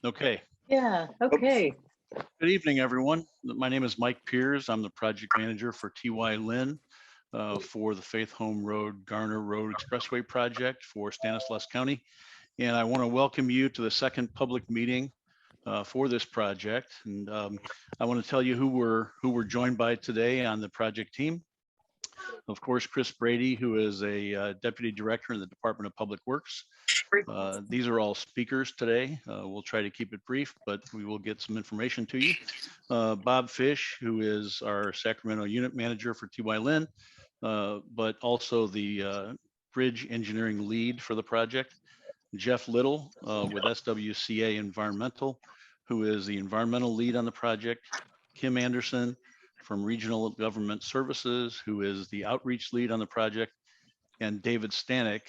Okay. Yeah, okay. Good evening, everyone. My name is Mike Piers. I'm the project manager for TY Lynn for the Faith Home Road Garner Road Expressway project for Stanislaus County. And I want to welcome you to the second public meeting for this project. And I want to tell you who we're joined by today on the project team. Of course, Chris Brady, who is a deputy director in the Department of Public Works. These are all speakers today. We'll try to keep it brief, but we will get some information to you. Bob Fish, who is our Sacramento unit manager for TY Lynn, but also the bridge engineering lead for the project. Jeff Little with SWCA Environmental, who is the environmental lead on the project. Kim Anderson from Regional Government Services, who is the outreach lead on the project. And David Stanek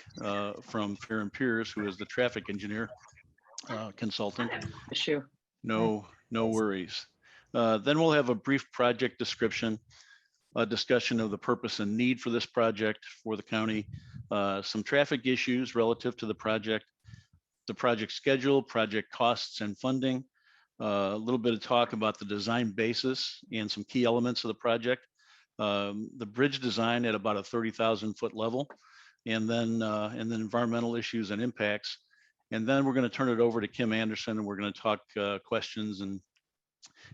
from Fair and Piers, who is the traffic engineer consultant. Sure. No worries. Then we'll have a brief project description, a discussion of the purpose and need for this project for the county, some traffic issues relative to the project schedule, project costs and funding, a little bit of talk about the design basis and some key elements of the project. The bridge design at about a 30,000 foot level, and then environmental issues and impacts. And then we're going to turn it over to Kim Anderson, and we're going to talk questions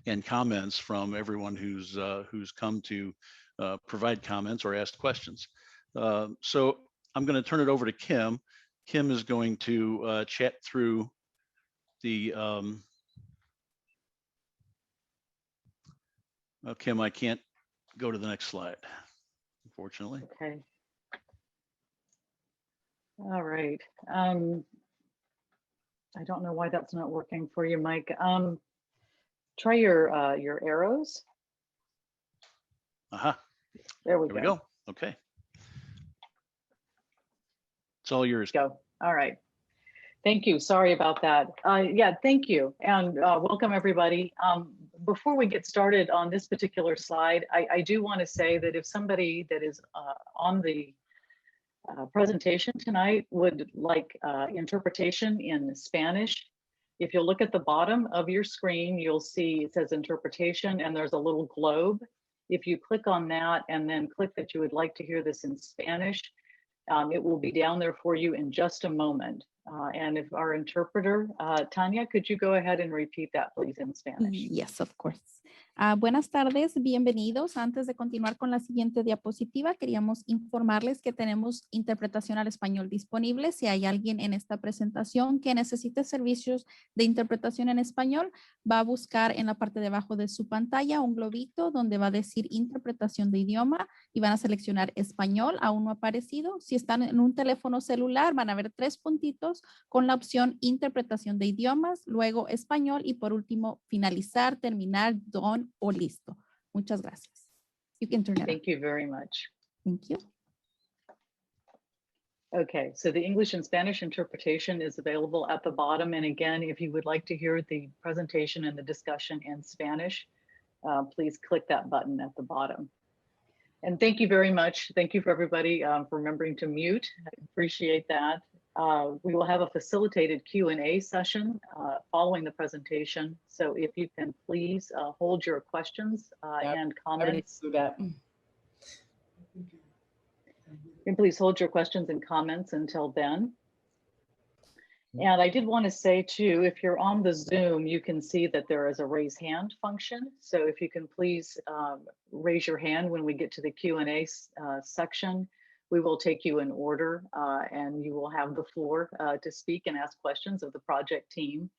and comments from everyone who's come to provide comments or ask questions. So I'm going to turn it over to Kim. Kim is going to chat through the Kim, I can't go to the next slide, unfortunately. Okay. All right. I don't know why that's not working for you, Mike. Try your arrows. There we go. Okay. It's all yours. Go. All right. Thank you. Sorry about that. Yeah, thank you. And welcome everybody. Before we get started on this particular slide, I do want to say that if somebody that is on the presentation tonight would like interpretation in Spanish, if you look at the bottom of your screen, you'll see it says interpretation and there's a little globe. If you click on that and then click that you would like to hear this in Spanish, it will be down there for you in just a moment. And if our interpreter, Tanya, could you go ahead and repeat that, please, in Spanish? Yes, of course. Buenas tardes, bienvenidos. Antes de continuar con la siguiente diapositiva, queríamos informarles que tenemos interpretación al español disponible. Si hay alguien en esta presentación que necesite servicios de interpretación en español, va a buscar en la parte de abajo de su pantalla un globito donde va a decir interpretación de idioma y van a seleccionar español, aún no ha aparecido. Si están en un teléfono celular, van a ver 3 puntitos con la opción interpretación de idiomas, luego español y por último finalizar, terminar, done o listo. Muchas gracias. You can turn it on. Thank you very much. Thank you. Okay, so the English and Spanish interpretation is available at the bottom. And again, if you would like to hear the presentation and the discussion in Spanish, please click that button at the bottom. And thank you very much. Thank you for everybody for remembering to mute. I appreciate that. We will have a facilitated Q&A session following the presentation. So if you can please hold your questions and comments. And please hold your questions and comments until then. And I did want to say too, if you're on the Zoom, you can see that there is a raise hand function. So if you can please raise your hand when we get to the Q&A section, we will take you in order and you will have the floor to speak and ask questions of the project team.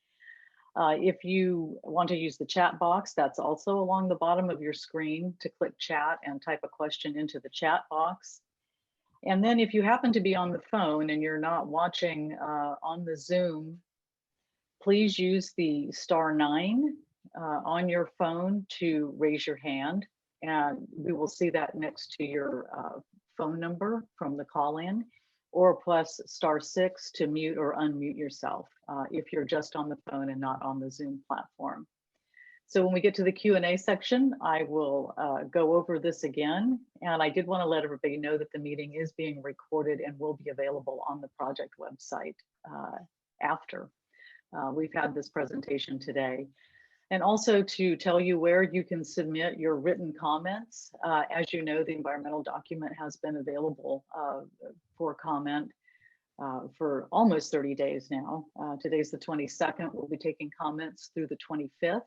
If you want to use the chat box, that's also along the bottom of your screen to click chat and type a question into the chat box. And then if you happen to be on the phone and you're not watching on the Zoom, please use the *9 on your phone to raise your hand. And we will see that next to your phone number from the call-in, or plus *6 to mute or unmute yourself if you're just on the phone and not on the Zoom platform. So when we get to the Q&A section, I will go over this again. And I did want to let everybody know that the meeting is being recorded and will be available on the project website after we've had this presentation today. And also to tell you where you can submit your written comments. As you know, the environmental document has been available for comment for almost 30 days now. Today's the 22nd. We'll be taking comments through the 25th.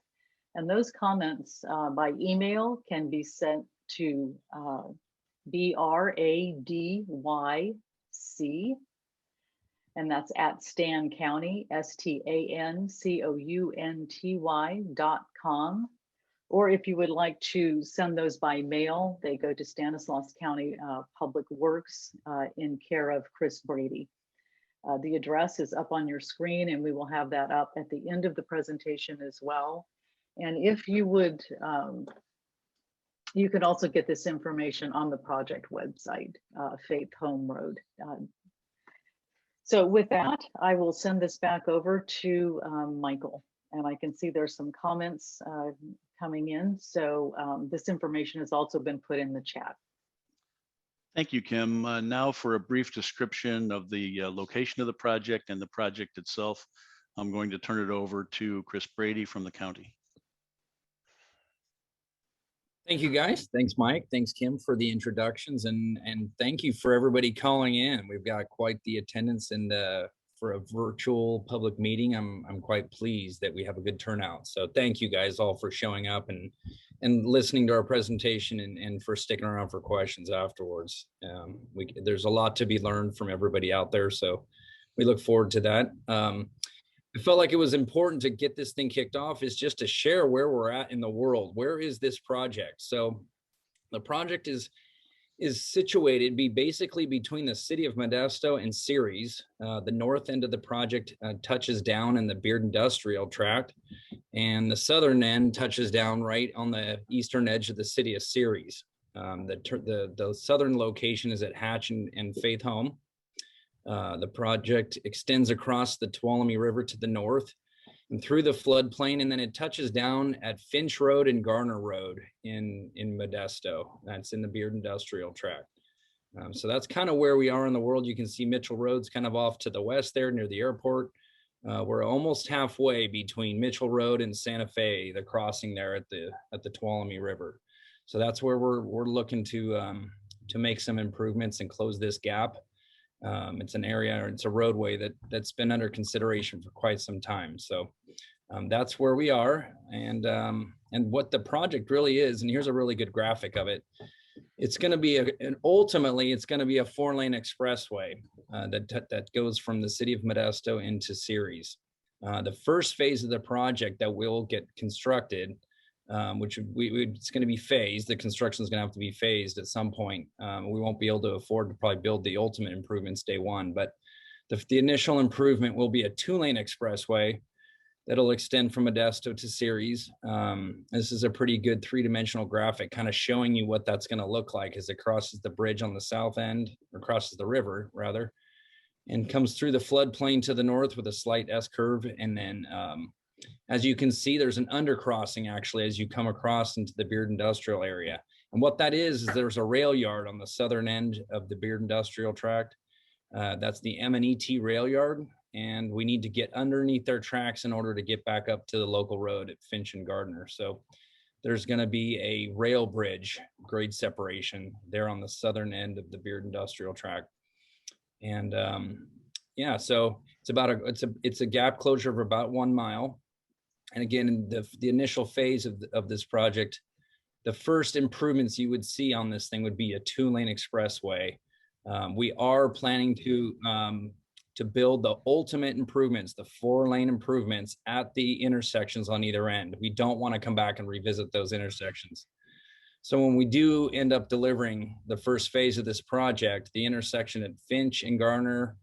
And those comments by email can be sent to BRADYC, and that's at Stan County, STANCOUNTY.com. Or if you would like to send those by mail, they go to Stanislaus County Public Works in care of Chris Brady. The address is up on your screen, and we will have that up at the end of the presentation as well. And if you would, you could also get this information on the project website, Faith Home Road. So with that, I will send this back over to Michael, and I can see there's some comments coming in. So this information has also been put in the chat. Thank you, Kim. Now for a brief description of the location of the project and the project itself, I'm going to turn it over to Chris Brady from the county. Thank you, guys. Thanks, Mike. Thanks, Kim, for the introductions, and thank you for everybody calling in. We've got quite the attendance, and for a virtual public meeting, I'm quite pleased that we have a good turnout. So thank you guys all for showing up and listening to our presentation and for sticking around for questions afterwards. There's a lot to be learned from everybody out there, so we look forward to that. I felt like it was important to get this thing kicked off is just to share where we're at in the world. Where is this project? So the project is situated basically between the city of Modesto and Ceres. The north end of the project touches down in the Beard Industrial Tract, and the southern end touches down right on the eastern edge of the city of Ceres. The southern location is at Hatch and Faith Home. The project extends across the Tuolumne River to the north and through the floodplain, and then it touches down at Finch Road and Garner Road in Modesto. That's in the Beard Industrial Tract. So that's kind of where we are in the world. You can see Mitchell Road's kind of off to the west there near the airport. We're almost halfway between Mitchell Road and Santa Fe, the crossing there at the Tuolumne River. So that's where we're looking to make some improvements and close this gap. It's an area, or it's a roadway that's been under consideration for quite some time. So that's where we are, and what the project really is. And here's a really good graphic of it. It's going to be ultimately it's going to be a 4-lane expressway that goes from the city of Modesto into Ceres. The first phase of the project that will get constructed, which it's going to be phased. The construction is going to have to be phased at some point. We won't be able to afford to probably build the ultimate improvements day one, but the initial improvement will be a 2-lane expressway that'll extend from Modesto to Ceres. This is a pretty good 3-dimensional graphic kind of showing you what that's going to look like as it crosses the bridge on the south end, or crosses the river rather, and comes through the floodplain to the north with a slight S-curve. And then as you can see, there's an undercrossing actually as you come across into the Beard Industrial area. And what that is there's a rail yard on the southern end of the Beard Industrial Tract. That's the M&ET rail yard. And we need to get underneath their tracks in order to get back up to the local road at Finch and Gardner. So there's going to be a rail bridge grade separation there on the southern end of the Beard Industrial Tract. And yeah, so it's a gap closure of about 1 mile. And again, in the initial phase of this project, the first improvements you would see on this thing would be a 2-lane expressway. We are planning to build the ultimate improvements, the 4-lane improvements at the intersections on either end. We don't want to come back and revisit those intersections. So when we do end up delivering the first phase of this project, the intersection at Finch and Garner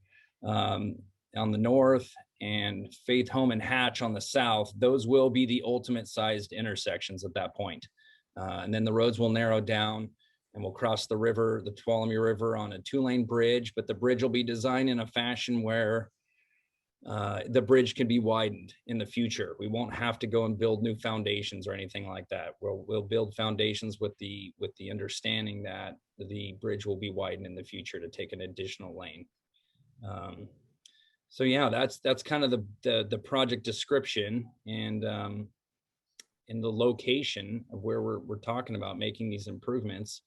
on the north and Faith Home and Hatch on the south, those will be the ultimate sized intersections at that point. And then the roads will narrow down, and we'll cross the river, the Tuolumne River, on a 2-lane bridge, but the bridge will be designed in a fashion where the bridge can be widened in the future. We won't have to go and build new foundations or anything like that. We'll build foundations with the understanding that the bridge will be widened in the future to take an additional lane. So yeah, that's kind of the project description and in the location of where we're talking about making these improvements.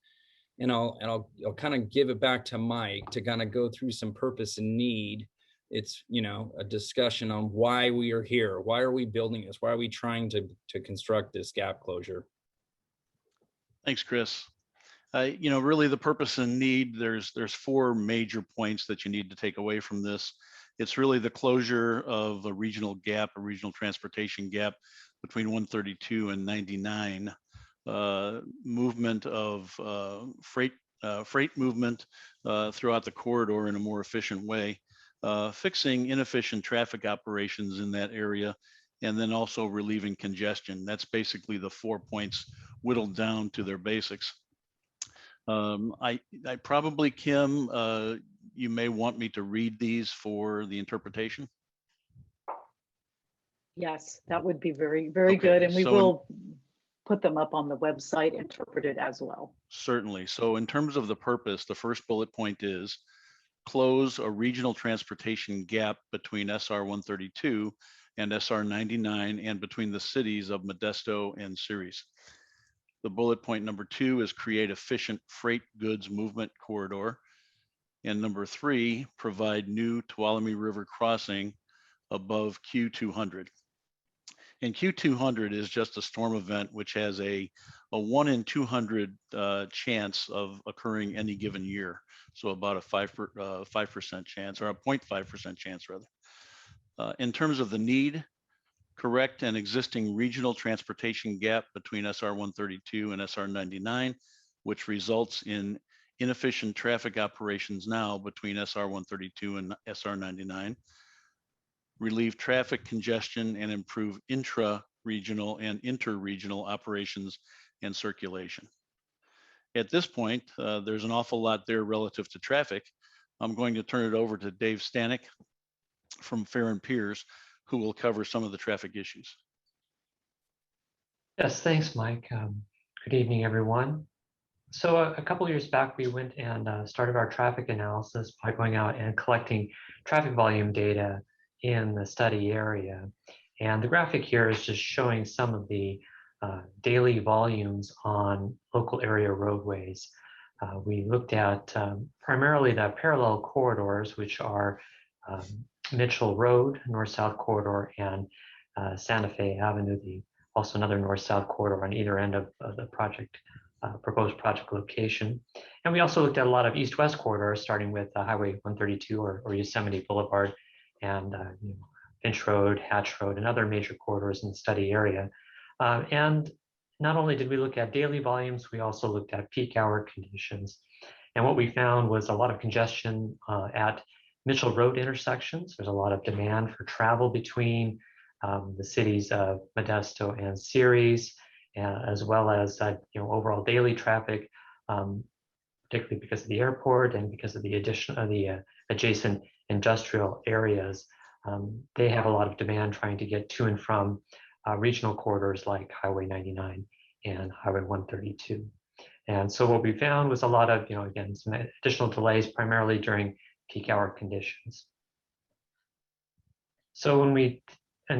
And I'll kind of give it back to Mike to kind of go through some purpose and need. It's, you know, a discussion on why we are here. Why are we building this? Why are we trying to construct this gap closure? Thanks, Chris. You know, really the purpose and need, there's four major points that you need to take away from this. It's really the closure of a regional gap, a regional transportation gap between 132 and 99, movement of freight movement throughout the corridor in a more efficient way, fixing inefficient traffic operations in that area, and then also relieving congestion. That's basically the 4 points whittled down to their basics. I probably, Kim, you may want me to read these for the interpretation. Yes, that would be very, very Okay, good. And we so will put them up on the website, interpreted as well. Certainly. So in terms of the purpose, the first bullet point is close a regional transportation gap between SR 132 and SR 99 and between the cities of Modesto and Ceres. The bullet point number 2 is create efficient freight goods movement corridor. And number 3, provide new Tuolumne River crossing above Q200. And Q200 is just a storm event which has a 1 in 200 chance of occurring any given year. So about a 5% chance, or a 0.5% chance rather. In terms of the need, correct an existing regional transportation gap between SR 132 and SR 99, which results in inefficient traffic operations now between SR 132 and SR 99. Relieve traffic congestion and improve intra-regional and inter-regional operations and circulation. At this point, there's an awful lot there relative to traffic. I'm going to turn it over to Dave Stanek from Fair and Piers, who will cover some of the traffic issues. Yes, thanks, Mike. Good evening, everyone. So a couple of years back, we went and started our traffic analysis by going out and collecting traffic volume data in the study area. And the graphic here is just showing some of the daily volumes on local area roadways. We looked at primarily the parallel corridors, which are Mitchell Road, North-South corridor, and Santa Fe Avenue, also another north-south corridor on either end of the project, proposed project location. And we also looked at a lot of east-west corridors, starting with Highway 132 or Yosemite Boulevard, and Finch Road, Hatch Road, and other major corridors in the study area. And not only did we look at daily volumes, we also looked at peak hour conditions. And what we found was a lot of congestion at Mitchell Road intersections. There's a lot of demand for travel between the cities of Modesto and Ceres, as well as overall daily traffic, particularly because of the airport and because of the addition of the adjacent industrial areas. They have a lot of demand trying to get to and from regional corridors like Highway 99 and Highway 132. And so what we found was a lot of, again, some additional delays, primarily during peak hour conditions. So in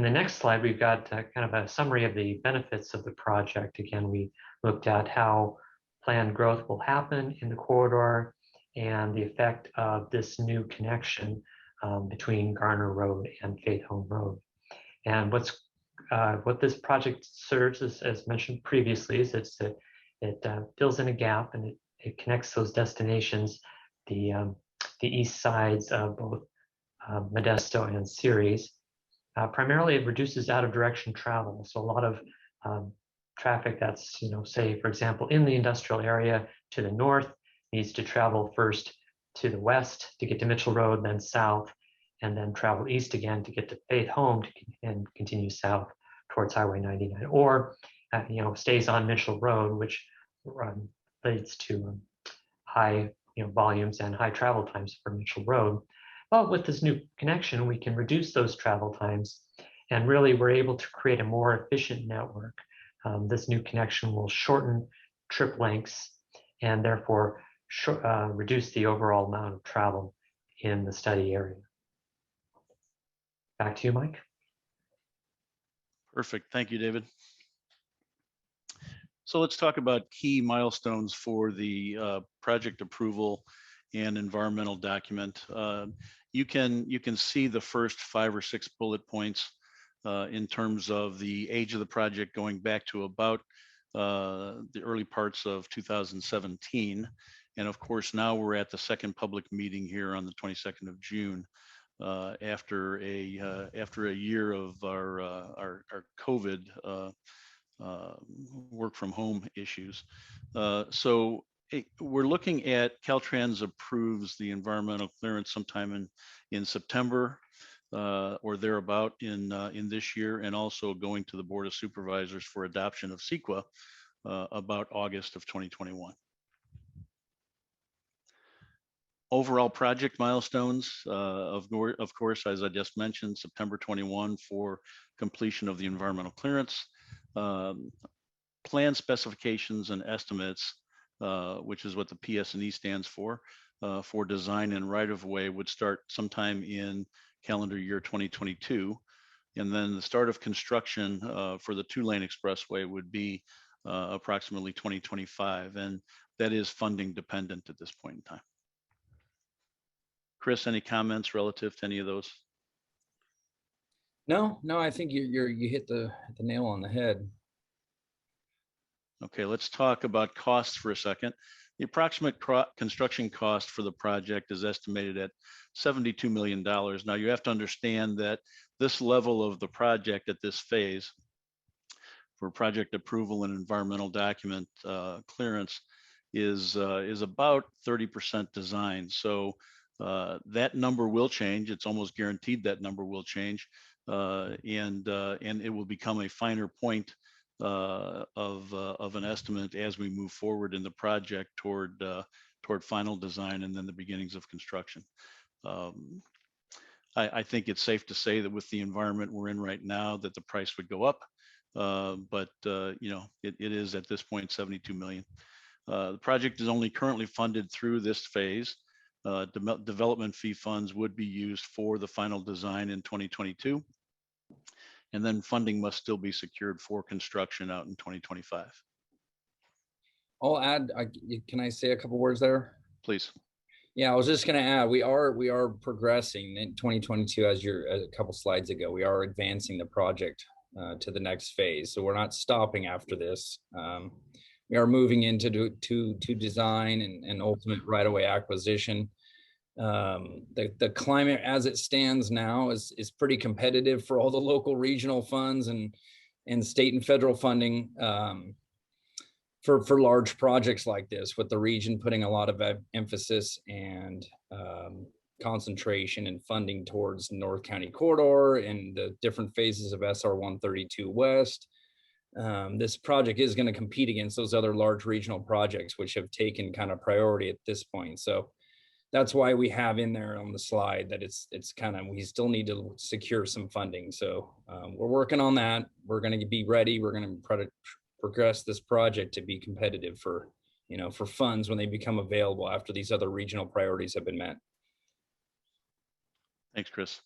the next slide, we've got kind of a summary of the benefits of the project. Again, we looked at how planned growth will happen in the corridor and the effect of this new connection between Garner Road and Faith Home Road. And what this project serves, as mentioned previously, is it fills in a gap, and it connects those destinations, the east sides of both Modesto and Ceres. Primarily, it reduces out of direction travel. So a lot of traffic that's, say, for example, in the industrial area to the north needs to travel first to the west to get to Mitchell Road, then south, and then travel east again to get to Faith Home and continue south towards Highway 99, or stays on Mitchell Road, which leads to high volumes and high travel times for Mitchell Road. But with this new connection, we can reduce those travel times, and really we're able to create a more efficient network. This new connection will shorten trip lengths and therefore reduce the overall amount of travel in the study area. Back to you, Mike. Perfect. Thank you, David. So let's talk about key milestones for the project approval and environmental document. You can see the first 5 or 6 bullet points in terms of the age of the project going back to about the early parts of 2017. And of course, now we're at the second public meeting here on the 22nd of June after a year of our COVID work from home issues. So we're looking at Caltrans approves the environmental clearance sometime in September or thereabout in this year, and also going to the Board of Supervisors for adoption of CEQA about August of 2021. Overall project milestones, of course, as I just mentioned, September 21 for completion of the environmental clearance. Plan specifications and estimates, which is what the PS&E stands for design and right-of-way, would start sometime in calendar year 2022. And then the start of construction for the 2-lane expressway would be approximately 2025. And that is funding dependent at this point in time. Chris, any comments relative to any of those? No, I think you hit the nail on the head. Okay, let's talk about costs for a second. The approximate construction cost for the project is estimated at $72 million. Now you have to understand that this level of the project at this phase for project approval and environmental document clearance is about 30% design. So that number will change. It's almost guaranteed that number will change, and it will become a finer point of an estimate as we move forward in the project toward final design and then the beginnings of construction. I think it's safe to say that with the environment we're in right now, that the price would go up, but you know, it is at this point $72 million. The project is only currently funded through this phase. Development fee funds would be used for the final design in 2022. And then funding must still be secured for construction out in 2025. I'll add, can I say a couple words there? Please. Yeah, I was just going to add, we are progressing in 2022, as a couple slides ago. We are advancing the project to the next phase. So we're not stopping after this. We are moving into to design and ultimate right-of-way acquisition. The climate as it stands now is pretty competitive for all the local regional funds and state and federal funding for large projects like this, with the region putting a lot of emphasis and concentration and funding towards the North County corridor and the different phases of SR 132 West. This project is going to compete against those other large regional projects, which have taken kind of priority at this point. So that's why we have in there on the slide that it's kind of, we still need to secure some funding. So we're working on that. We're going to be ready. We're going to progress this project to be competitive for, you know, for funds when they become available after these other regional priorities have been met. Thanks, Chris.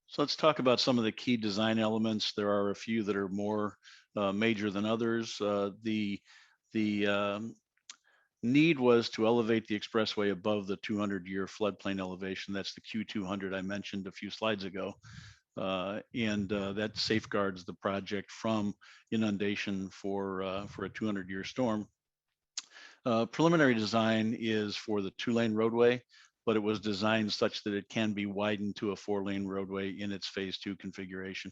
So let's talk about some of the key design elements. There are a few that are more major than others. The need was to elevate the expressway above the 200-year floodplain elevation. That's the Q200 I mentioned a few slides ago. And that safeguards the project from inundation for a 200-year storm. Preliminary design is for the 2-lane roadway, but it was designed such that it can be widened to a 4-lane roadway in its phase 2 configuration.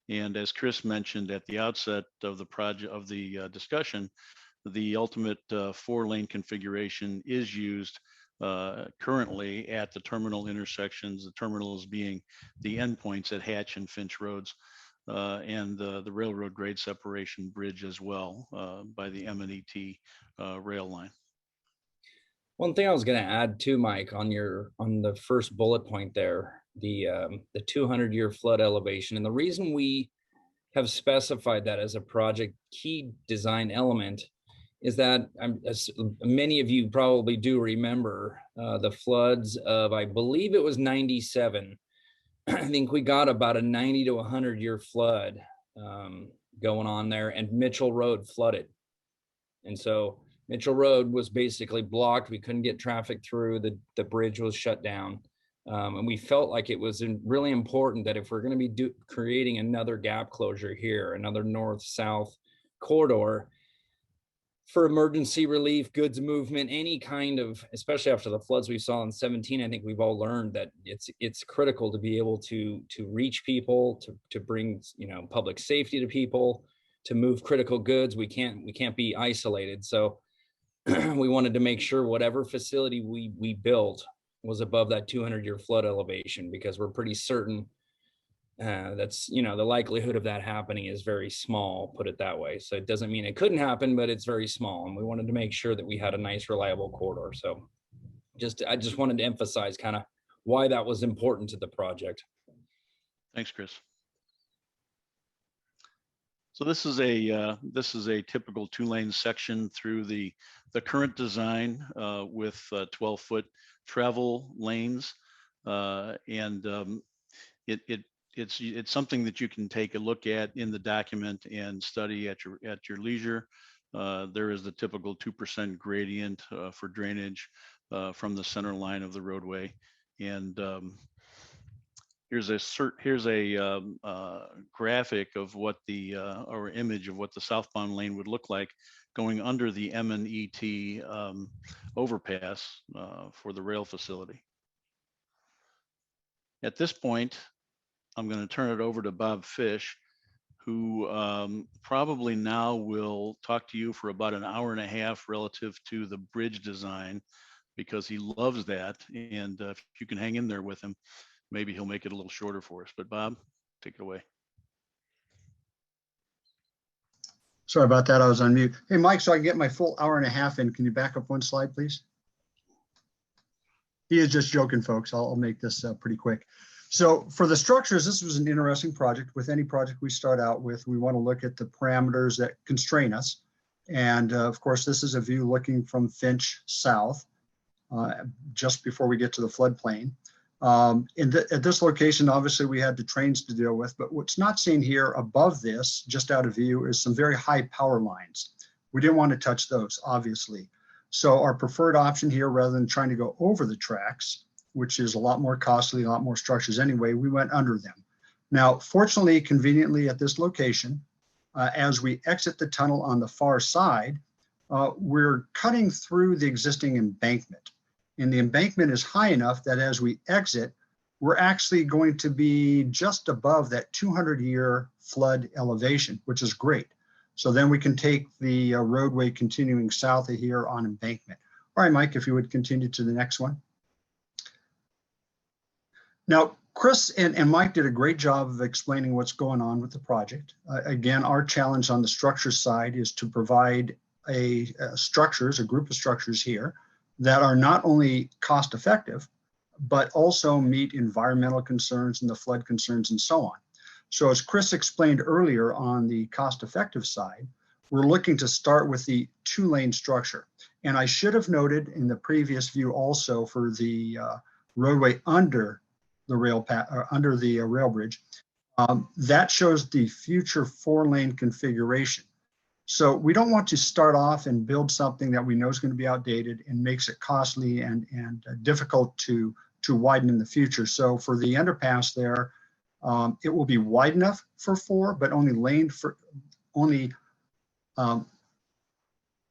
And as Chris mentioned at the outset of the project, of the discussion, the ultimate 4-lane configuration is used currently at the terminal intersections, the terminals being the endpoints at Hatch and Finch Roads, and the railroad grade separation bridge as well by the M&ET rail line. One thing I was going to add too, Mike, on the first bullet point there, the 200-year flood elevation, and the reason we have specified that as a project key design element is that, as many of you probably do remember, the floods of, I believe it was 97, I think we got about a 90 to 100-year flood going on there, and Mitchell Road flooded. And so Mitchell Road was basically blocked. We couldn't get traffic through. The bridge was shut down. And we felt like it was really important that if we're going to be creating another gap closure here, another north-south corridor for emergency relief, goods movement, any kind of, especially after the floods we saw in 17, I think we've all learned that it's critical to be able to reach people, to bring, you know, public safety to people, to move critical goods. We can't be isolated. So we wanted to make sure whatever facility we built was above that 200-year flood elevation, because we're pretty certain that's, you know, the likelihood of that happening is very small, put it that way. So it doesn't mean it couldn't happen, but it's very small. And we wanted to make sure that we had a nice, reliable corridor. So I just wanted to emphasize kind of why that was important to the project. Thanks, Chris. So this is a typical 2-lane section through the current design with 12-foot travel lanes, and it's something that you can take a look at in the document and study at your leisure. There is the typical 2% gradient for drainage from the center line of the roadway, and here's a graphic of what or image of what the southbound lane would look like going under the M&ET overpass for the rail facility. At this point, I'm going to turn it over to Bob Fish, who probably now will talk to you for about an hour and a half relative to the bridge design, because he loves that. And if you can hang in there with him, maybe he'll make it a little shorter for us. But Bob, take it away. Sorry about that, I was on mute. Hey, Mike, so I can get my full hour and a half in, can you back up one slide, please? He is just joking, folks. I'll make this pretty quick. So for the structures, this was an interesting project. With any project we start out with, we want to look at the parameters that constrain us. And of course, this is a view looking from Finch south, just before we get to the floodplain. At this location, obviously, we had the trains to deal with, but what's not seen here above this, just out of view, is some very high power lines. We didn't want to touch those, obviously. So our preferred option here, rather than trying to go over the tracks, which is a lot more costly, a lot more structures anyway, we went under them. Now, fortunately, conveniently at this location, as we exit the tunnel on the far side, we're cutting through the existing embankment. And the embankment is high enough that as we exit, we're actually going to be just above that 200-year flood elevation, which is great. So then we can take the roadway continuing south of here on embankment. All right, Mike, if you would continue to the next one. Now, Chris and Mike did a great job of explaining what's going on with the project. Again, our challenge on the structure side is to provide a group of structures here that are not only cost effective, but also meet environmental concerns and the flood concerns and so on. So as Chris explained earlier, on the cost effective side, we're looking to start with the 2-lane structure. And I should have noted in the previous view also for the roadway under the rail bridge, that shows the future 4-lane configuration. So we don't want to start off and build something that we know is going to be outdated and makes it costly and difficult to widen in the future. So for the underpass there, it will be wide enough for 4, but only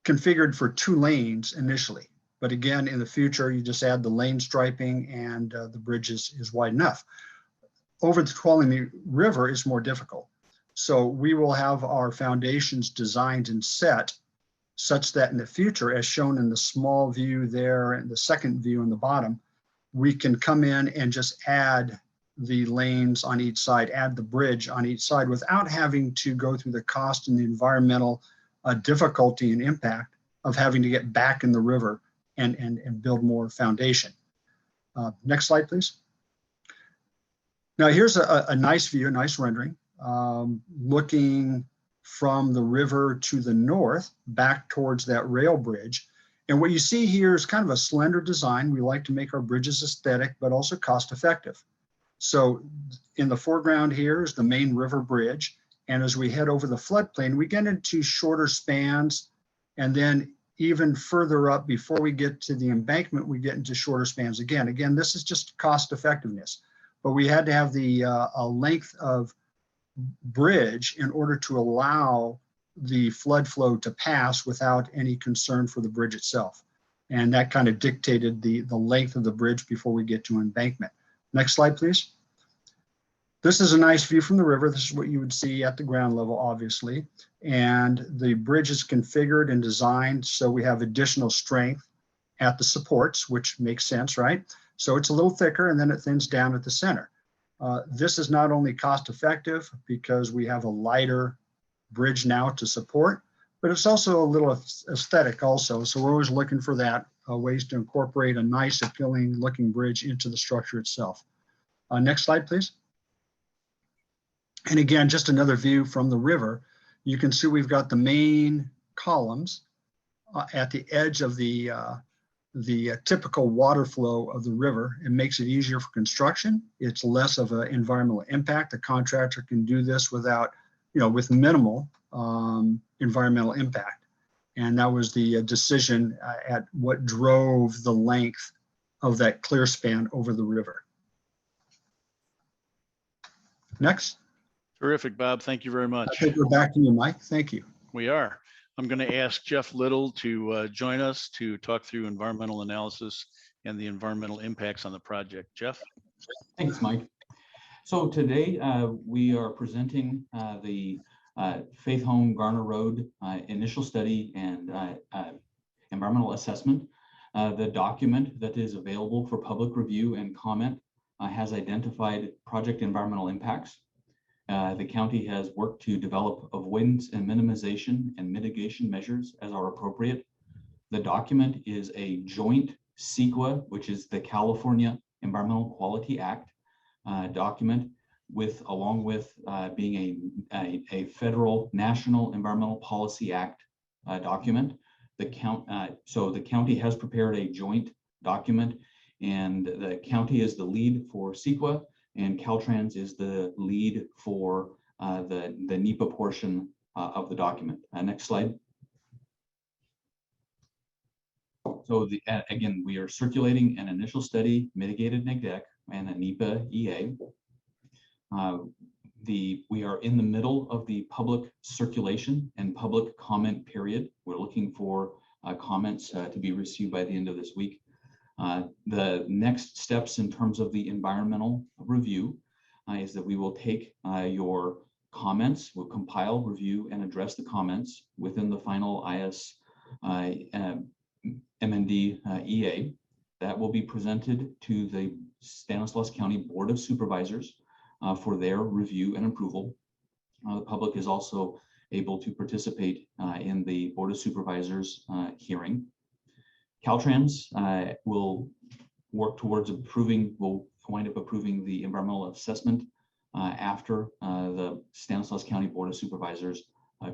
configured for 2 lanes initially. But again, in the future, you just add the lane striping and the bridge is wide enough. Over the Tuolumne River is more difficult. So we will have our foundations designed and set such that in the future, as shown in the small view there and the second view in the bottom, we can come in and just add the lanes on each side, add the bridge on each side without having to go through the cost and the environmental difficulty and impact of having to get back in the river and build more foundation. Next slide, please. Now here's a nice view, a nice rendering, looking from the river to the north back towards that rail bridge. And what you see here is kind of a slender design. We like to make our bridges aesthetic, but also cost effective. So in the foreground here is the main river bridge. And as we head over the floodplain, we get into shorter spans. And then even further up before we get to the embankment, we get into shorter spans again. Again, this is just cost effectiveness, but we had to have the a length of bridge in order to allow the flood flow to pass without any concern for the bridge itself. And that kind of dictated the length of the bridge before we get to embankment. Next slide, please. This is a nice view from the river. This is what you would see at the ground level, obviously. And the bridge is configured and designed so we have additional strength at the supports, which makes sense, right? So it's a little thicker and then it thins down at the center. This is not only cost effective because we have a lighter bridge now to support, but it's also a little aesthetic also. So we're always looking for that, ways to incorporate a nice appealing looking bridge into the structure itself. Next slide, please. And again, just another view from the river. You can see we've got the main columns at the edge of the typical water flow of the river. It makes it easier for construction. It's less of an environmental impact. The contractor can do this without, with minimal environmental impact. And that was the decision at what drove the length of that clear span over the river. Next. Terrific, Bob. Thank you very much. I think we're back to you, Mike. Thank you. We are. I'm going to ask Jeff Little to join us to talk through environmental analysis and the environmental impacts on the project. Jeff? Thanks, Mike. So today we are presenting the Faith Home Garner Road initial study and environmental assessment. The document that is available for public review and comment has identified project environmental impacts. The county has worked to develop avoidance and minimization and mitigation measures as are appropriate. The document is a joint CEQA, which is the California Environmental Quality Act document, along with being a federal National Environmental Policy Act document. So the county has prepared a joint document, and the county is the lead for CEQA, and Caltrans is the lead for the NEPA portion of the document. Next slide. So again, we are circulating an initial study, mitigated NEGDEC, and a NEPA EA. We are in the middle of the public circulation and public comment period. We're looking for comments to be received by the end of this week. The next steps in terms of the environmental review is that we will take your comments, we'll compile, review, and address the comments within the final IS MND EA. That will be presented to the Stanislaus County Board of Supervisors for their review and approval. The public is also able to participate in the Board of Supervisors hearing. Caltrans will work towards will wind up approving the environmental assessment after the Stanislaus County Board of Supervisors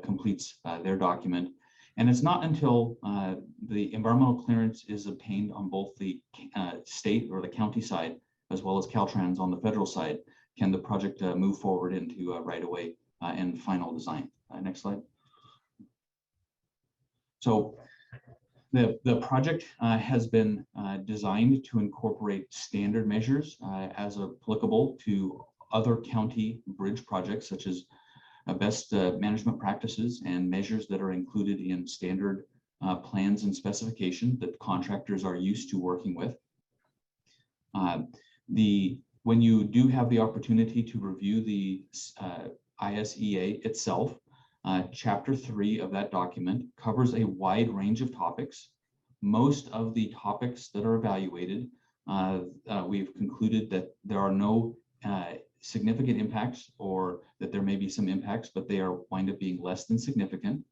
completes their document. And it's not until the environmental clearance is obtained on both the state or the county side, as well as Caltrans on the federal side, can the project move forward into right-of-way and final design. Next slide. So the project has been designed to incorporate standard measures as applicable to other county bridge projects, such as best management practices and measures that are included in standard plans and specification that contractors are used to working with. When you do have the opportunity to review the ISEA itself, Chapter 3 of that document covers a wide range of topics. Most of the topics that are evaluated, we've concluded that there are no significant impacts, or that there may be some impacts, but they wind up being less than significant.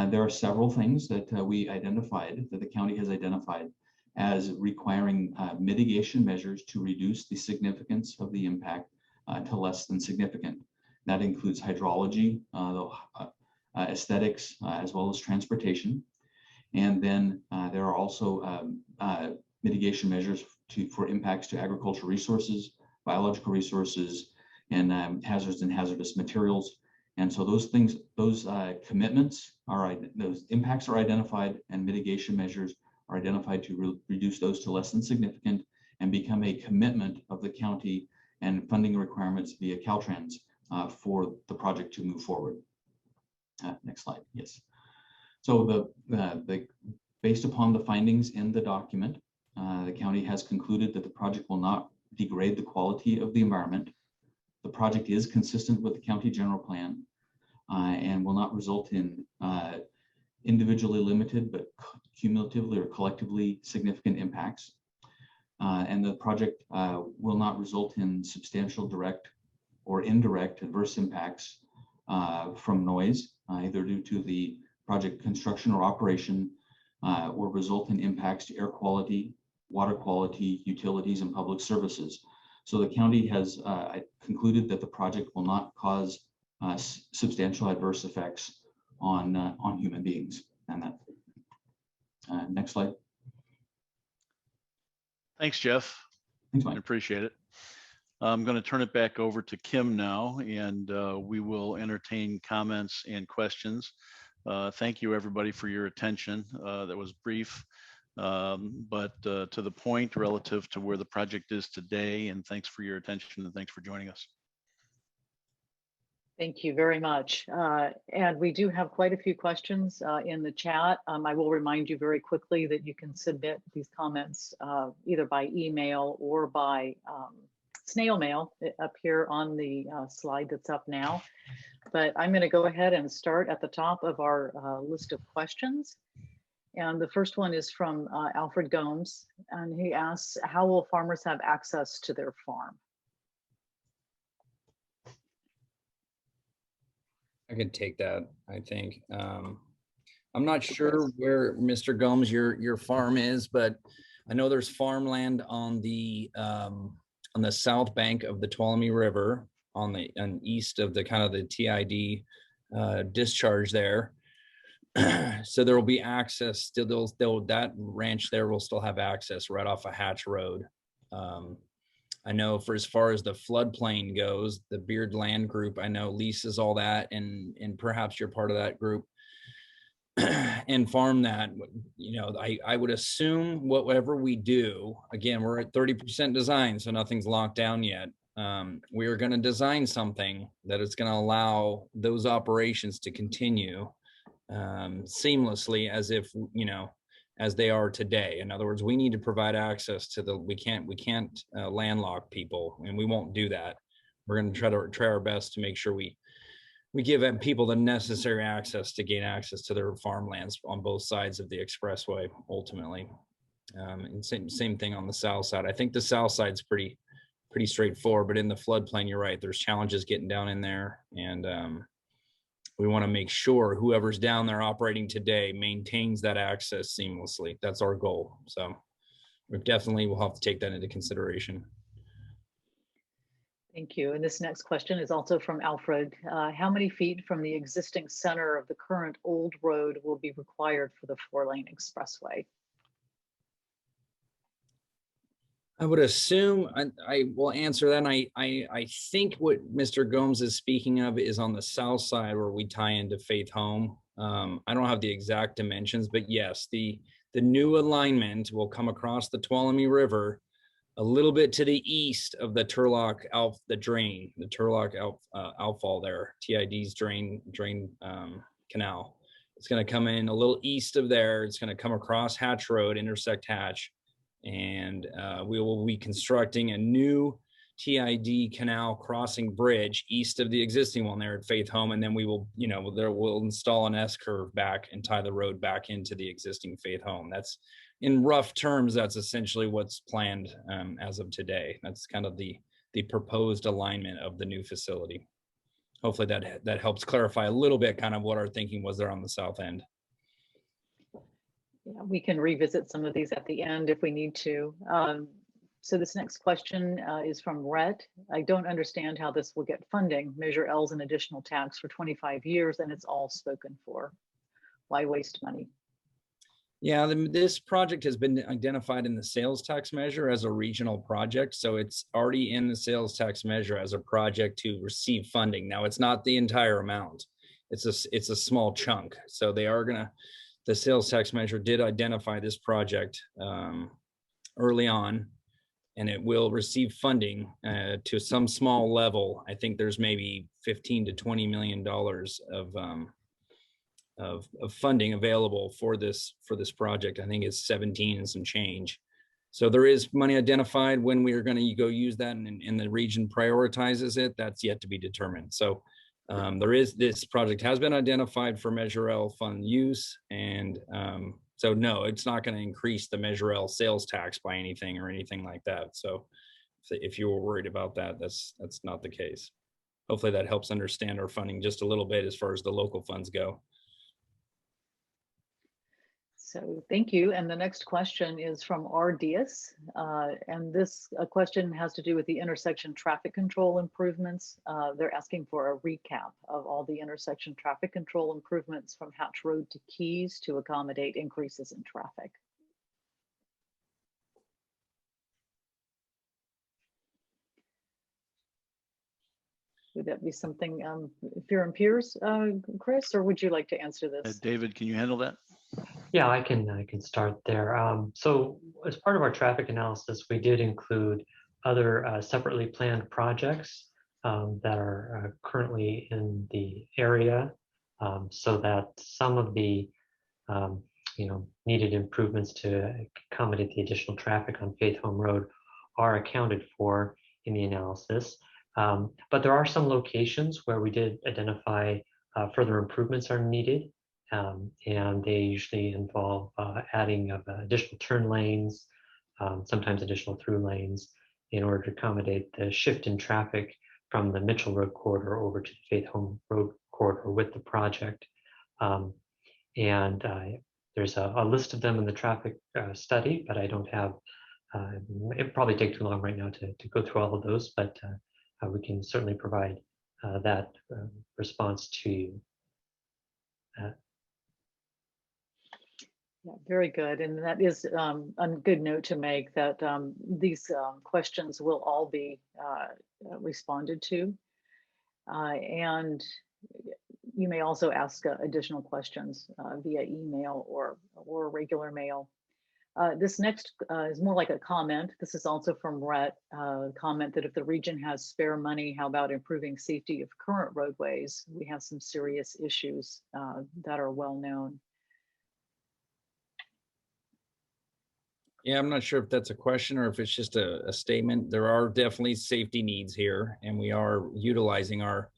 There are several things that we identified, that the county has identified as requiring mitigation measures to reduce the significance of the impact to less than significant. That includes hydrology, aesthetics, as well as transportation. And then there are also mitigation measures for impacts to agricultural resources, biological resources, and hazards and hazardous materials. And so those things, those commitments are, those impacts are identified, and mitigation measures are identified to reduce those to less than significant and become a commitment of the county and funding requirements via Caltrans for the project to move forward. Next slide, yes. So based upon the findings in the document, the county has concluded that the project will not degrade the quality of the environment. The project is consistent with the county general plan and will not result in individually limited but cumulatively or collectively significant impacts. And the project will not result in substantial direct or indirect adverse impacts from noise, either due to the project construction or operation, or result in impacts to air quality, water quality, utilities, and public services. So the county has concluded that the project will not cause substantial adverse effects on human beings. And that next slide. Thanks, Jeff. Thanks, I Mike. appreciate it. I'm going to turn it back over to Kim now, and we will entertain comments and questions. Thank you, everybody, for your attention. That was brief, but to the point relative to where the project is today. And thanks for your attention, and thanks for joining us. Thank you very much. And we do have quite a few questions in the chat. I will remind you very quickly that you can submit these comments either by email or by snail mail up here on the slide that's up now. But I'm going to go ahead and start at the top of our list of questions. And the first one is from Alfred Gomes, and he asks, how will farmers have access to their farm? I could take that, I think. I'm not sure where, Mr. Gomes, your farm is, but I know there's farmland on the south bank of the Tuolumne River, on east of the kind of the TID discharge there. So there will be access still. That ranch there will still have access right off of Hatch Road. I know for as far as the floodplain goes, the Beard Land Group, I know leases all that, and perhaps you're part of that group and farm that. You know, I would assume whatever we do, again, we're at 30% design, so nothing's locked down yet. We are going to design something that is going to allow those operations to continue seamlessly as if, you know, as they are today. In other words, we need to provide access to we can't landlock people, and we won't do that. We're going to try our best to make sure we give people the necessary access to gain access to their farmlands on both sides of the expressway ultimately. And same thing on the south side. I think the south side's pretty straightforward, but in the floodplain, you're right, there's challenges getting down in there, and we want to make sure whoever's down there operating today maintains that access seamlessly. That's our goal. So we definitely will have to take that into consideration. Thank you. And this next question is also from Alfred. How many feet from the existing center of the current old road will be required for the 4-lane expressway? I would assume, I will answer that. And I think what Mr. Gomes is speaking of is on the south side where we tie into Faith Home. I don't have the exact dimensions, but yes, the new alignment will come across the Tuolumne River a little bit to the east of the Turlock outfall there, TID's drain canal. It's going to come in a little east of there. It's going to come across Hatch Road, intersect Hatch, and we will be constructing a new TID canal crossing bridge east of the existing one there at Faith Home, and then we will, we'll install an S-curve back and tie the road back into the existing Faith Home. That's, in rough terms, that's essentially what's planned as of today. That's kind of the proposed alignment of the new facility. Hopefully that helps clarify a little bit kind of what our thinking was there on the south end. Yeah, we can revisit some of these at the end if we need to. So this next question is from Rhett. I don't understand how this will get funding. Measure L's an additional tax for 25 years and it's all spoken for. Why waste money? Yeah, this project has been identified in the sales tax measure as a regional project. So it's already in the sales tax measure as a project to receive funding. Now, it's not the entire amount. It's a small chunk. So they are the sales tax measure did identify this project early on, and it will receive funding to some small level. I think there's maybe $15 to $20 million of funding available for this project. I think it's 17 and some change. So there is money identified. When we are going to go use that and the region prioritizes it, that's yet to be determined. So this project has been identified for Measure L fund use. And so no, it's not going to increase the Measure L sales tax by anything or anything like that. So if you were worried about that, that's not the case. Hopefully that helps understand our funding just a little bit as far as the local funds go. So thank you. And the next question is from R. Diaz. And this question has to do with the intersection traffic control improvements. They're asking for a recap of all the intersection traffic control improvements from Hatch Road to Keys to accommodate increases in traffic. Would that be something, Fear and Peers, Chris, or would you like to answer this? David, can you handle that? Yeah, I can start there. So as part of our traffic analysis, we did include other separately planned projects that are currently in the area, so that some of the needed improvements to accommodate the additional traffic on Faith Home Road are accounted for in the analysis. But there are some locations where we did identify further improvements are needed. And they usually involve adding of additional turn lanes, sometimes additional through lanes, in order to accommodate the shift in traffic from the Mitchell Road corridor over to the Faith Home Road corridor with the project. There's a list of them in the traffic study, but I don't have, it'd probably take too long right now to go through all of those, but we can certainly provide that response to you. Yeah, very good. And that is a good note to make, that these questions will all be responded to. And you may also ask additional questions via email or regular mail. This next is more like a comment. This is also from Rhett, comment that if the region has spare money, how about improving safety of current roadways? We have some serious issues that are well known. Yeah, I'm not sure if that's a question or if it's just a statement. There are definitely safety needs here, and we are utilizing our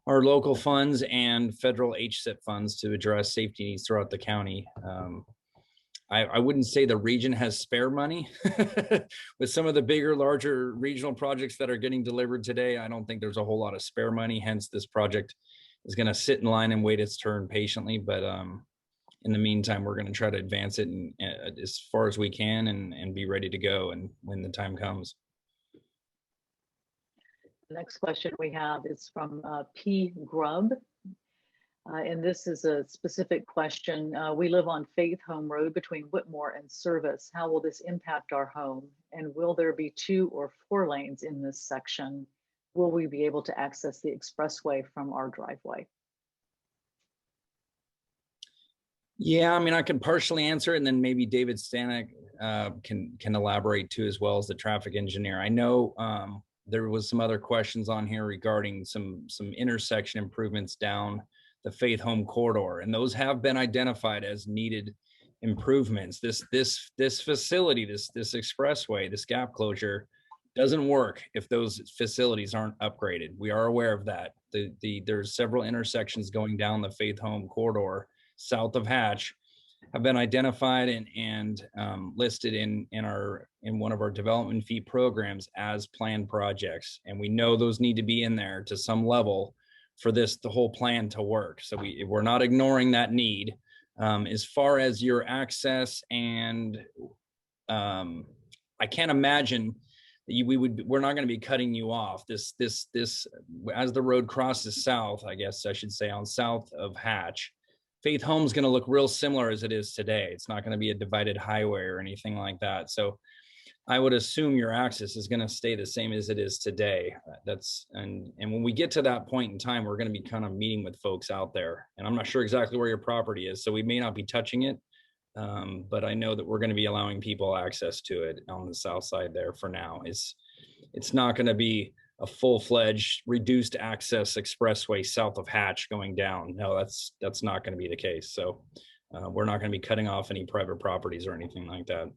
local funds and federal HSIP funds to address safety needs throughout the county. I wouldn't say the region has spare money. With some of the bigger, larger regional projects that are getting delivered today, I don't think there's a whole lot of spare money. Hence, this project is going to sit in line and wait its turn patiently. But in the meantime, we're going to try to advance it as far as we can and be ready to go and when the time comes. The next question we have is from P. Grubb. And this is a specific question. We live on Faith Home Road between Whitmore and Service. How will this impact our home? And will there be 2 or 4 lanes in this section? Will we be able to access the expressway from our driveway? Yeah, I mean, I can partially answer it, and then maybe David Stanek can elaborate too, as well as the traffic engineer. I know there was some other questions on here regarding some intersection improvements down the Faith Home corridor, and those have been identified as needed improvements. This facility, this expressway, this gap closure doesn't work if those facilities aren't upgraded. We are aware of that. There's several intersections going down the Faith Home corridor south of Hatch have been identified and listed in one of our development fee programs as planned projects. And we know those need to be in there to some level for the whole plan to work. So we're not ignoring that need. As far as your access, and I can't imagine that we're not going to be cutting you off. This as the road crosses south, I guess I should say, on south of Hatch, Faith Home's going to look real similar as it is today. It's not going to be a divided highway or anything like that. So I would assume your access is going to stay the same as it is today. And when we get to that point in time, we're going to be kind of meeting with folks out there. And I'm not sure exactly where your property is, so we may not be touching it. But I know that we're going to be allowing people access to it on the south side there for now. It's not going to be a full-fledged reduced access expressway south of Hatch going down. No, that's not going to be the case. So we're not going to be cutting off any private properties or anything like that.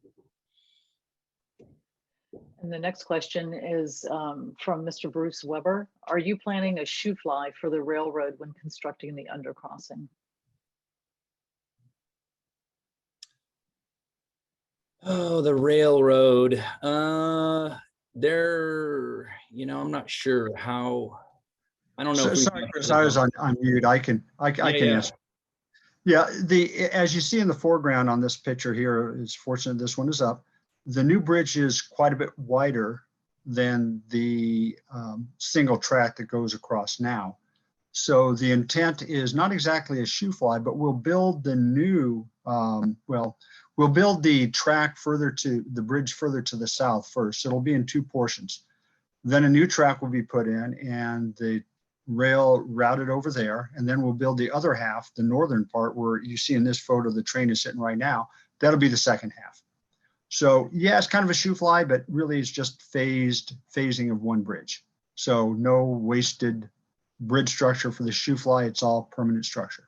And the next question is from Mr. Bruce Weber. Are you planning a shoe fly for the railroad when constructing the undercrossing? Oh, the railroad. I'm not sure how. I don't know. Sorry, Chris, I was on mute. I can answer. Yeah, as you see in the foreground on this picture here, it's fortunate this one is up. The new bridge is quite a bit wider than the single track that goes across now. So the intent is not exactly a shoe fly, but we'll build the new, we'll build the track the bridge further to the south first. It'll be in two portions. Then a new track will be put in and the rail routed over there. And then we'll build the other half, the northern part where you see in this photo, the train is sitting right now. That'll be the second half. So yeah, it's kind of a shoe fly, but really it's just phasing of one bridge. So no wasted bridge structure for the shoe fly. It's all permanent structure.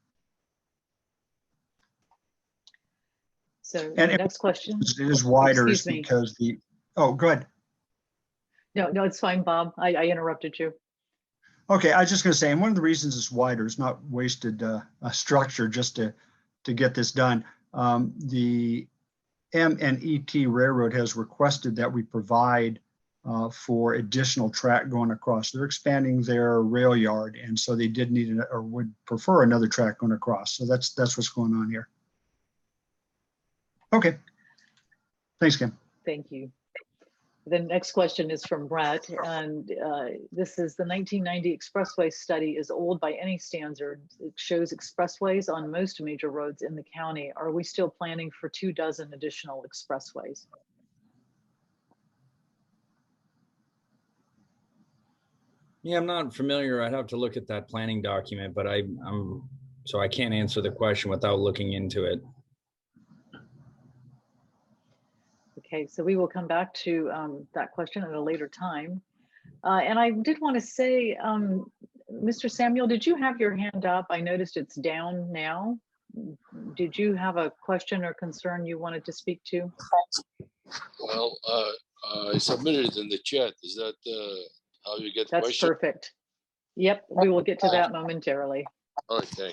So And the next question is wider excuse me. Because oh, go ahead. No, it's fine, Bob. I interrupted you. Okay, I was just going to say, and one of the reasons it's wider is not wasted a structure just to get this done. The M&ET Railroad has requested that we provide for additional track going across. They're expanding their rail yard, and so they did need or would prefer another track going across. So that's what's going on here. Okay, thanks, Kim. Thank you. The next question is from Brett, and this is the 1990 Expressway study is old by any standard. It shows expressways on most major roads in the county. Are we still planning for 24 additional expressways? Yeah, I'm not familiar. I'd have to look at that planning document, but so I can't answer the question without looking into it. Okay, so we will come back to that question at a later time. And I did want to say, Mr. Samuel, did you have your hand up? I noticed it's down now. Did you have a question or concern you wanted to speak to? Well, I submitted it in the chat. Is that how you get That's questions? perfect. Yep, we will get to that momentarily. Okay.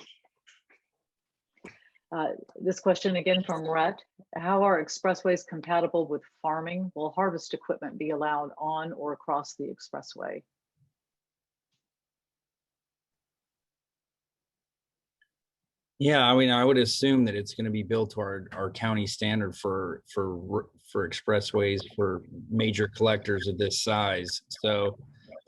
This question again from Rhett. How are expressways compatible with farming? Will harvest equipment be allowed on or across the expressway? Yeah, I mean, I would assume that it's going to be built to our county standard for expressways for major collectors of this size. So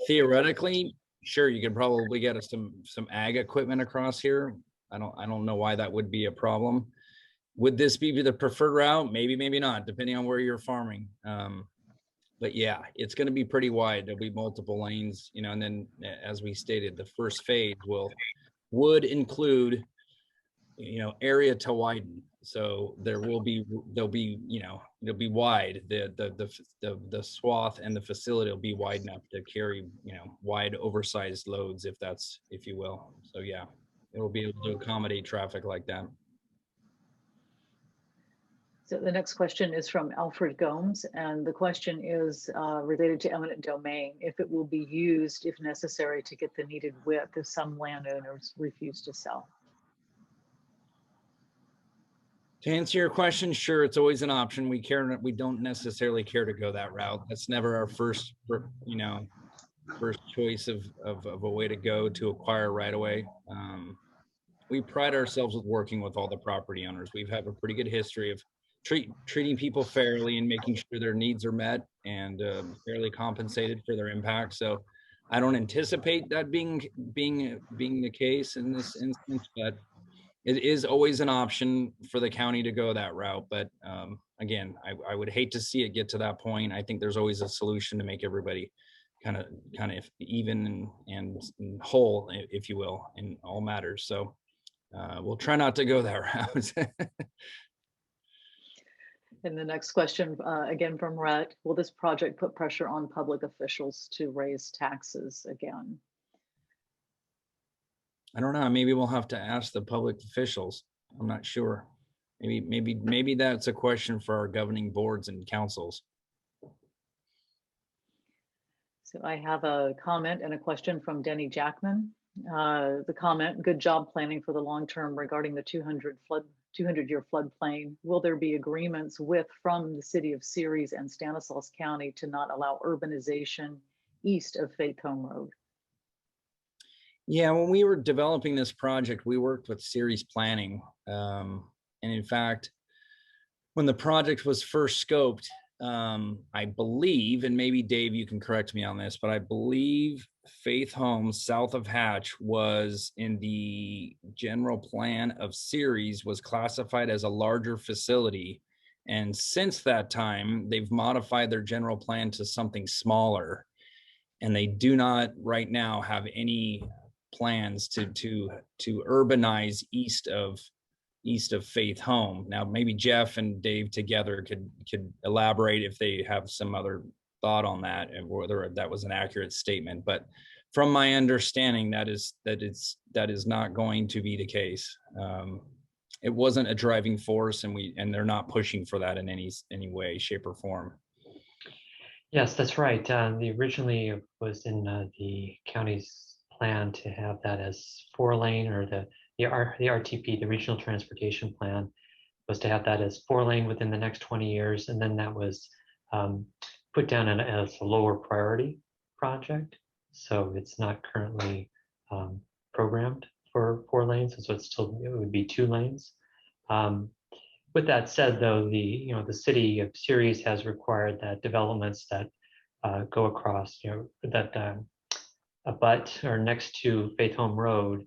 theoretically, sure, you could probably get us some ag equipment across here. I don't know why that would be a problem. Would this be the preferred route? Maybe, maybe not, depending on where you're farming. But yeah, it's going to be pretty wide. There'll be multiple lanes, and then as we stated, the first phase would include, area to widen. So there'll be it'll be wide. The swath and the facility will be wide enough to carry, wide oversized loads, if you will. So yeah, it will be able to accommodate traffic like that. So the next question is from Alfred Gomes, and the question is related to eminent domain. If it will be used, if necessary, to get the needed width if some landowners refuse to sell. To answer your question, sure, it's always an option. We don't necessarily care to go that route. That's never our first choice of a way to go to acquire right away. We pride ourselves with working with all the property owners. We've had a pretty good history of treating people fairly and making sure their needs are met and fairly compensated for their impact. So I don't anticipate that being the case in this instance, but it is always an option for the county to go that route. But again, I would hate to see it get to that point. I think there's always a solution to make everybody kind of even and whole, if you will, in all matters. So we'll try not to go that route. And the next question, again from Rhett, will this project put pressure on public officials to raise taxes again? I don't know. Maybe we'll have to ask the public officials. I'm not sure. Maybe that's a question for our governing boards and councils. So I have a comment and a question from Denny Jackman. The comment, good job planning for the long term regarding the 200-year floodplain. Will there be agreements from the city of Ceres and Stanislaus County to not allow urbanization east of Faith Home Road? Yeah, when we were developing this project, we worked with Ceres Planning. And in fact, when the project was first scoped, I believe, and maybe Dave, you can correct me on this, but I believe Faith Homes south of Hatch was in the general plan of Ceres, was classified as a larger facility. And since that time, they've modified their general plan to something smaller. And they do not right now have any plans to urbanize east of Faith Home. Now, maybe Jeff and Dave together could elaborate if they have some other thought on that and whether that was an accurate statement. But from my understanding, that is not going to be the case. It wasn't a driving force, and they're not pushing for that in any way, shape, or form. Yes, that's right. Originally it was in the county's plan to have that as 4-lane, or the RTP, the Regional Transportation Plan, was to have that as 4-lane within the next 20 years. And then that was put down as a lower priority project. So it's not currently programmed for 4 lanes. So it would be 2 lanes. With that said, though, the city of Ceres has required that developments that go across, that abut or next to Faith Home Road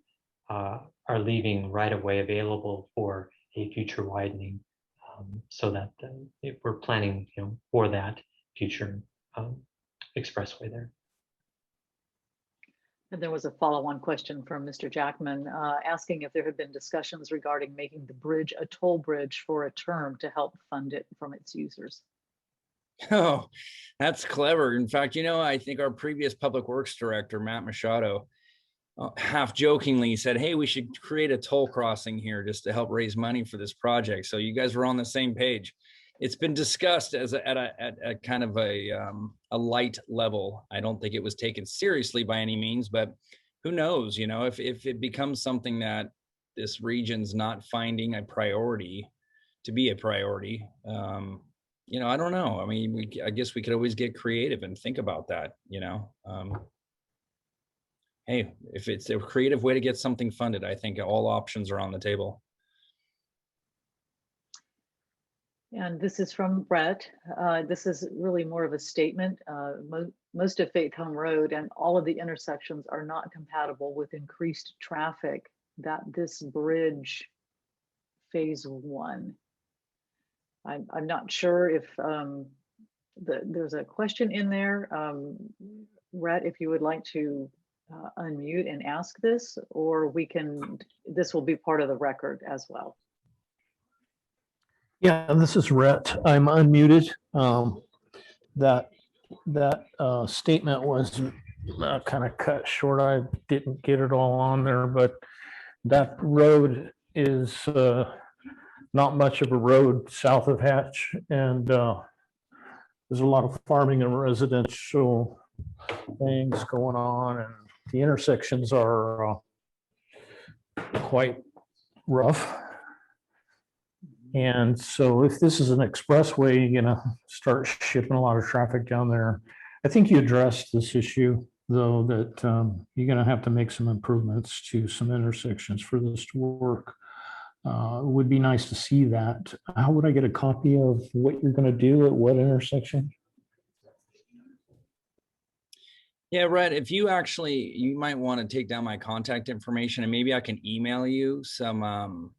are leaving right of way available for a future widening, so that we're planning, for that future expressway there. And there was a follow-on question from Mr. Jackman asking if there had been discussions regarding making the bridge a toll bridge for a term to help fund it from its users. Oh, that's clever. In fact, I think our previous public works director, Matt Machado, half jokingly said, hey, we should create a toll crossing here just to help raise money for this project. So you guys were on the same page. It's been discussed at a kind of a light level. I don't think it was taken seriously by any means, but who knows, if it becomes something that this region's not finding a priority to be a priority, I don't know. I mean, I guess we could always get creative and think about that, hey, if it's a creative way to get something funded, I think all options are on the table. And this is from Brett. This is really more of a statement. Most of Faith Home Road and all of the intersections are not compatible with increased traffic that this bridge phase 1. I'm not sure if there's a question in there. Brett, if you would like to unmute and ask this, or this will be part of the record as well. Yeah, this is Rhett. I'm unmuted. That statement was kind of cut short. I didn't get it all on there, but that road is not much of a road south of Hatch, and there's a lot of farming and residential things going on, and the intersections are quite rough. And so if this is an expressway, you're gonna start shipping a lot of traffic down there. I think you addressed this issue, though, that you're gonna have to make some improvements to some intersections for this to work. It would be nice to see that. How would I get a copy of what you're gonna do at what intersection? Yeah, Rhett, if you actually, you might want to take down my contact information and maybe I can email you some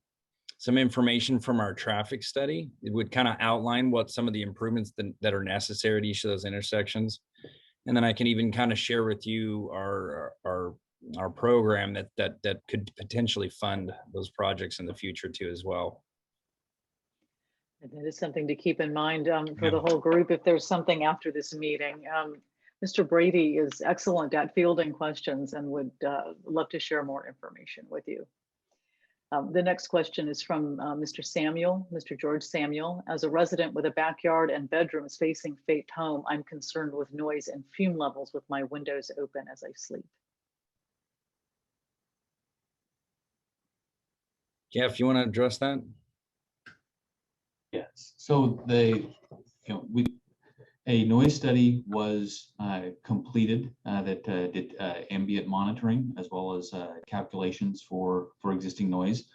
information from our traffic study. It would kind of outline what some of the improvements that are necessary at each of those intersections. And then I can even kind of share with you our program that could potentially fund those projects in the future too as well. And that is something to keep in mind for Yeah. the whole group if there's something after this meeting. Mr. Brady is excellent at fielding questions and would love to share more information with you. The next question is from Mr. George Samuel. As a resident with a backyard and bedrooms facing Faith Home, I'm concerned with noise and fume levels with my windows open as I sleep. Jeff, you want to address that? Yes. So a noise study was completed that did ambient monitoring as well as calculations for existing noise.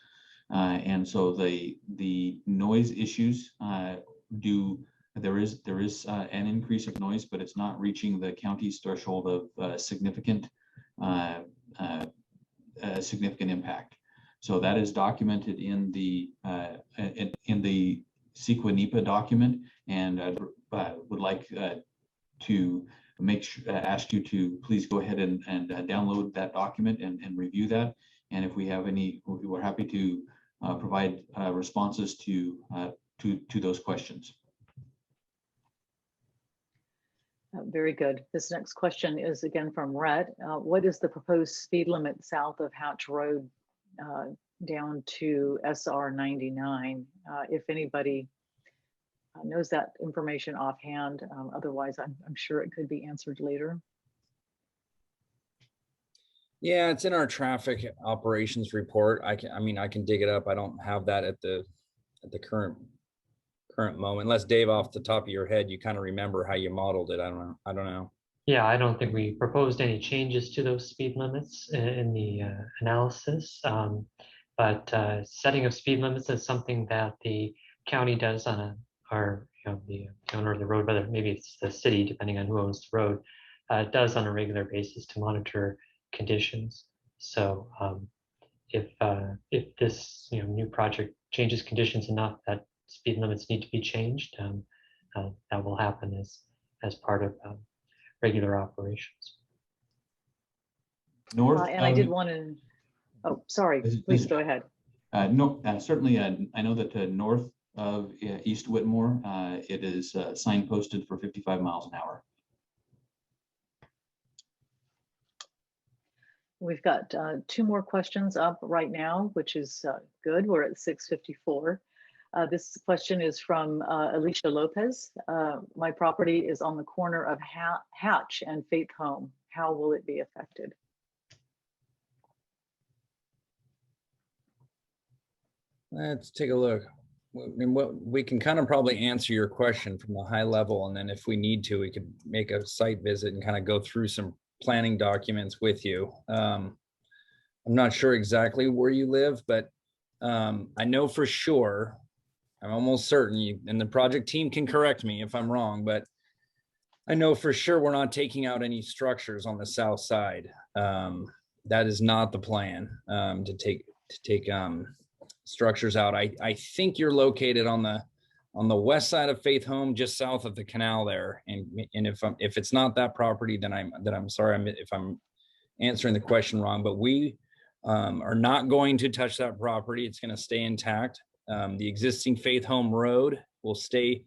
And so the noise issues there is an increase of noise, but it's not reaching the county's threshold of significant impact. So that is documented in the CEQA NEPA document, and I would like to ask you to please go ahead and download that document and review that. And if we have any, we're happy to provide responses to those questions. Very good. This next question is again from Rhett. What is the proposed speed limit south of Hatch Road down to SR 99? If anybody knows that information offhand, otherwise I'm sure it could be answered later. Yeah, it's in our traffic operations report. I can dig it up. I don't have that at the current moment, unless Dave, off the top of your head, you kind of remember how you modeled it. I don't know. Yeah, I don't think we proposed any changes to those speed limits in the analysis. But setting of speed limits is something that the county does on the owner of the road, whether maybe it's the city, depending on who owns the road, does on a regular basis to monitor conditions. So if this new project changes conditions enough that speed limits need to be changed, that will happen as part of regular operations. North. And I did want to. Oh, sorry. Please go ahead. No, certainly. I know that north of East Whitmore, it is signposted for 55 miles an hour. We've got 2 more questions up right now, which is good. We're at 6:54. This question is from Alicia Lopez. My property is on the corner of Hatch and Faith Home. How will it be affected? Let's take a look. We can kind of probably answer your question from a high level, and then if we need to, we could make a site visit and kind of go through some planning documents with you. I'm not sure exactly where you live, but I know for sure, I'm almost certain you, and the project team can correct me if I'm wrong, but I know for sure we're not taking out any structures on the south side. That is not the plan, to take structures out. I think you're located on the west side of Faith Home, just south of the canal there. And if it's not that property, then I'm sorry if I'm answering the question wrong. But we are not going to touch that property. It's going to stay intact. The existing Faith Home Road will stay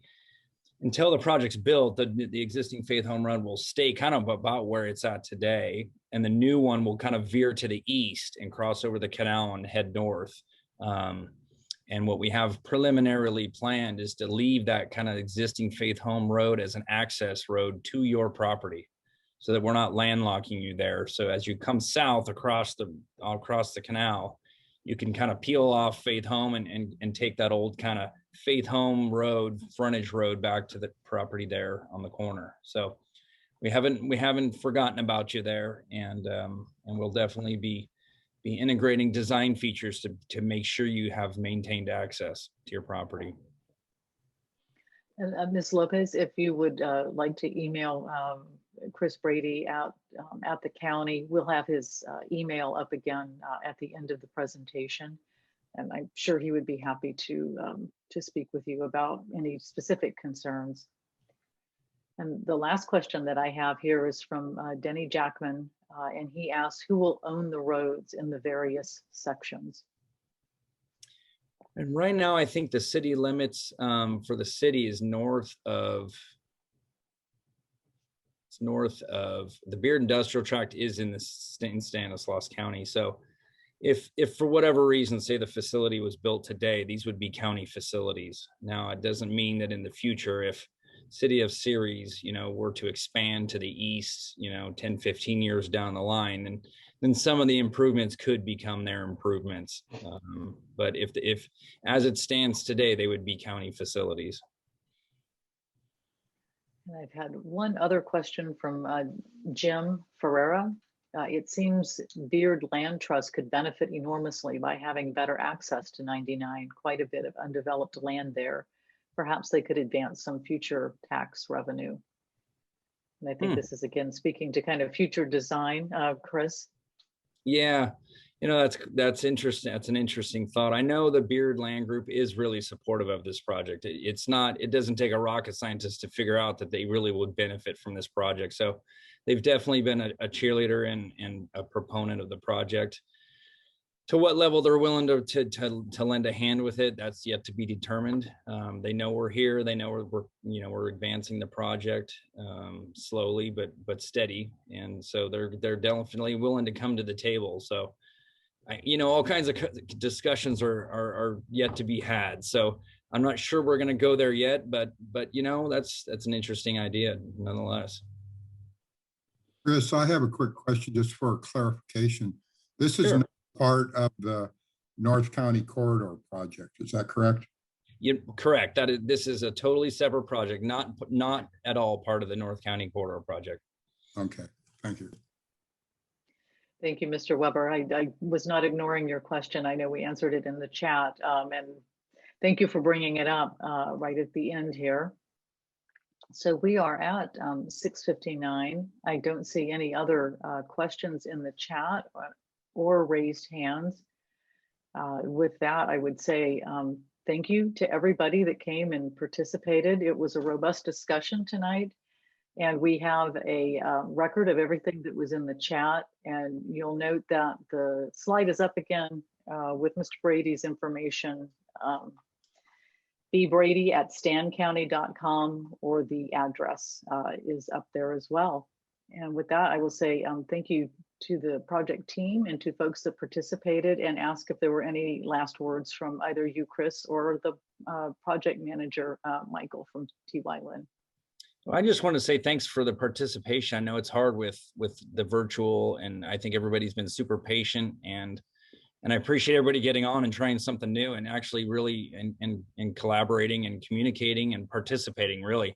until the project's built. The existing Faith Home Road will stay kind of about where it's at today, and the new one will kind of veer to the east and cross over the canal and head north. And what we have preliminarily planned is to leave that kind of existing Faith Home Road as an access road to your property, so that we're not landlocking you there. So as you come south across the canal, you can kind of peel off Faith Home and take that old kind of Faith Home Road, frontage road, back to the property there on the corner. So we haven't forgotten about you there, and we'll definitely be integrating design features to make sure you have maintained access to your property. And Ms. Lopez, if you would like to email Chris Brady at the county. We'll have his email up again at the end of the presentation. And I'm sure he would be happy to speak with you about any specific concerns. And the last question that I have here is from Denny Jackman, and he asks, who will own the roads in the various sections? And right now, I think the city limits for the city is north of the Beard Industrial Tract is in Stanislaus County. So if for whatever reason, say the facility was built today, these would be county facilities. Now, it doesn't mean that in the future, if city of Ceres, were to expand to the east, 10, 15 years down the line, and then some of the improvements could become their improvements. But if as it stands today, they would be county facilities. And I've had one other question from Jim Ferreira. It seems Beard Land Trust could benefit enormously by having better access to 99, quite a bit of undeveloped land there. Perhaps they could advance some future tax revenue. And I think this is, again, speaking to kind of future design, Chris. Yeah, that's interesting. That's an interesting thought. I know the Beard Land Group is really supportive of this project. It doesn't take a rocket scientist to figure out that they really would benefit from this project. So they've definitely been a cheerleader and a proponent of the project. To what level they're willing to lend a hand with it, that's yet to be determined. They know we're here. They know we're advancing the project slowly but steady, and so they're definitely willing to come to the table. So, all kinds of discussions are yet to be had. So I'm not sure we're going to go there yet, but that's an interesting idea nonetheless. Chris, I have a quick question just for clarification. This is Sure. not part of the North County Corridor project. Is that correct? Correct. This is a totally separate project, not at all part of the North County Corridor project. Okay, thank you. Thank you, Mr. Weber. I was not ignoring your question. I know we answered it in the chat, and thank you for bringing it up right at the end here. So we are at 6:59. I don't see any other questions in the chat or raised hands. With that, I would say thank you to everybody that came and participated. It was a robust discussion tonight, and we have a record of everything that was in the chat. And you'll note that the slide is up again with Mr. Brady's information. bbrady@stancounty.com, or the address is up there as well. And with that, I will say thank you to the project team and to folks that participated, and ask if there were any last words from either you, Chris, or the project manager, Michael from TY Lin. Well, I just want to say thanks for the participation. I know it's hard with the virtual, and I think everybody's been super patient, and I appreciate everybody getting on and trying something new, and actually really and collaborating and communicating and participating, really.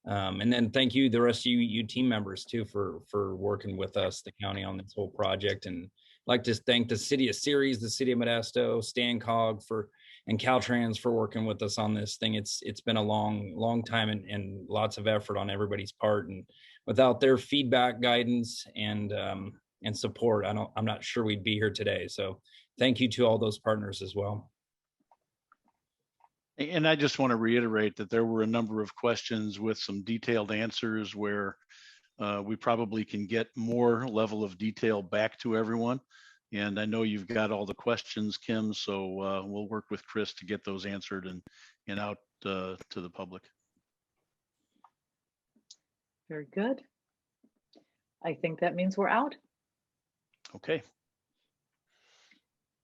And then thank you, the rest of you team members too, for working with us, the county, on this whole project. And I'd like to thank the city of Ceres, the city of Modesto, StanCog and Caltrans for working with us on this thing. It's been a long time and lots of effort on everybody's part. And without their feedback, guidance, and support, I'm not sure we'd be here today. So thank you to all those partners as well. And I just want to reiterate that there were a number of questions with some detailed answers where we probably can get more level of detail back to everyone. And I know you've got all the questions, Kim, so we'll work with Chris to get those answered and out to the public. Very good. I think that means we're out. Okay.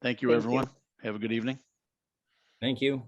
Thank you, everyone. Have a good evening. Thank you.